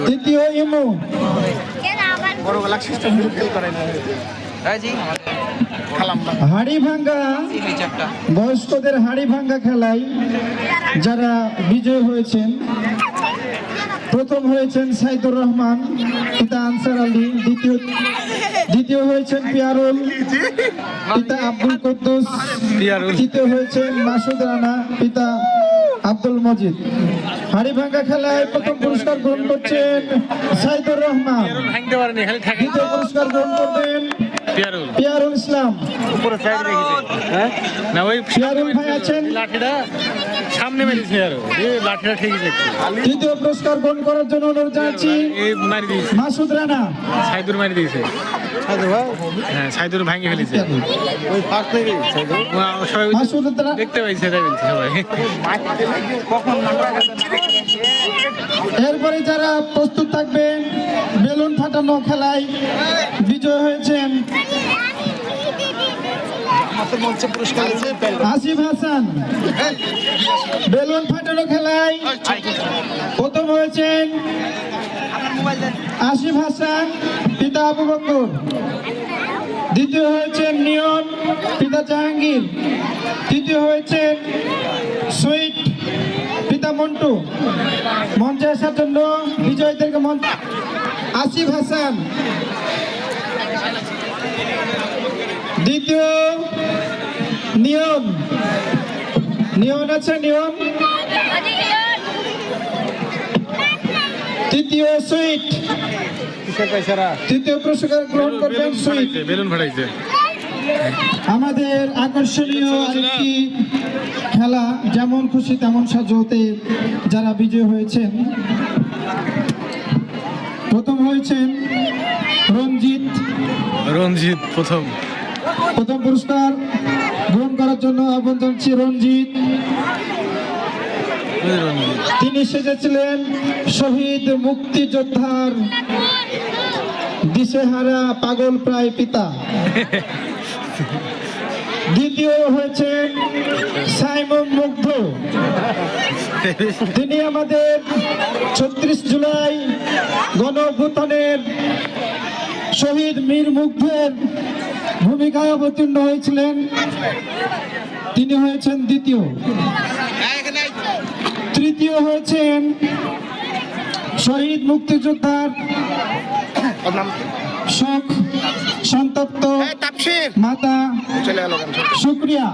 তৃতীয় ইমু হাড়ি ভাঙ্গা বয়স্কদের হাড়ি ভাঙ্গা খেলায় যারা বিজয় হয়েছেন, প্রথম হয়েছেন সাইদুর রহমান পিতা আনসার আলী, দ্বিতীয় হয়েছেন পিয়ারুল পিতা আব্দুল কুদ্দুস, তৃতীয় হয়েছেন মাসুদ রানা পিতা আব্দুল মজিদ। হাড়ি ভাঙ্গা খেলায় প্রথম পুরস্কার গ্রহণ করছেন সাইদুর রহমান, দ্বিতীয় পুরস্কার গ্রহণ করবেন পিয়ারুল ইসলাম। পিয়ারুল ভাই আছেন সামনে তৃতীয় পুরস্কার গ্রহণ করার জন্য অনুরোধ জানাচ্ছি মাসুদ রানা। সাইদুর মারি দিয়েছে, হ্যাঁ সাইদুর ভাঙে ফেলেছে, সবাই দেখতে পাইছে সবাই। এরপরে যারা প্রস্তুত থাকবেন বেলুন ফাটানো খেলায় বিজয় হয়েছেন আসিফ হাসান। বেলুন ফাটানো খেলায় প্রথম হয়েছেন আসিফ হাসান পিতা আবু বকর, দ্বিতীয় হয়েছেন নিয়ন পিতা জাহাঙ্গীর, তৃতীয় হয়েছেন সুইট পিতা মন্টু। মঞ্চে আসার জন্য বিজয়ীদেরকে আসিফ হাসান, দ্বিতীয় নিয়ন আছে নিয়ন, তৃতীয় সুইট, তৃতীয় পুরস্কার গ্রহণ করবেন সুইট। বেলুন ফাটাইছে। আমাদের আকর্ষণীয় আরেকটি খেলা যেমন খুশি তেমন সাজতে যারা বিজয় হয়েছেন, প্রথম হয়েছেন রঞ্জিত প্রথম পুরস্কার গ্রহণ করার জন্য আহ্বান জানাচ্ছি রঞ্জিত। তিনি সেজেছিলেন শহীদ মুক্তিযোদ্ধার দিশেহারা পাগল প্রায় পিতা। দ্বিতীয় হয়েছেন সাইমন মুগ্ধ, তিনি আমাদের ৩৬ জুলাই গণঅভ্যুত্থানের শহীদ মীর মুগ্ধের ভূমিকায় অবতীর্ণ হয়েছিলেন, তিনি হয়েছেন দ্বিতীয়। তৃতীয় হয়েছেন শহীদ মুক্তিযোদ্ধার শোক সন্তপ্ত মাতা শুক্রিয়া।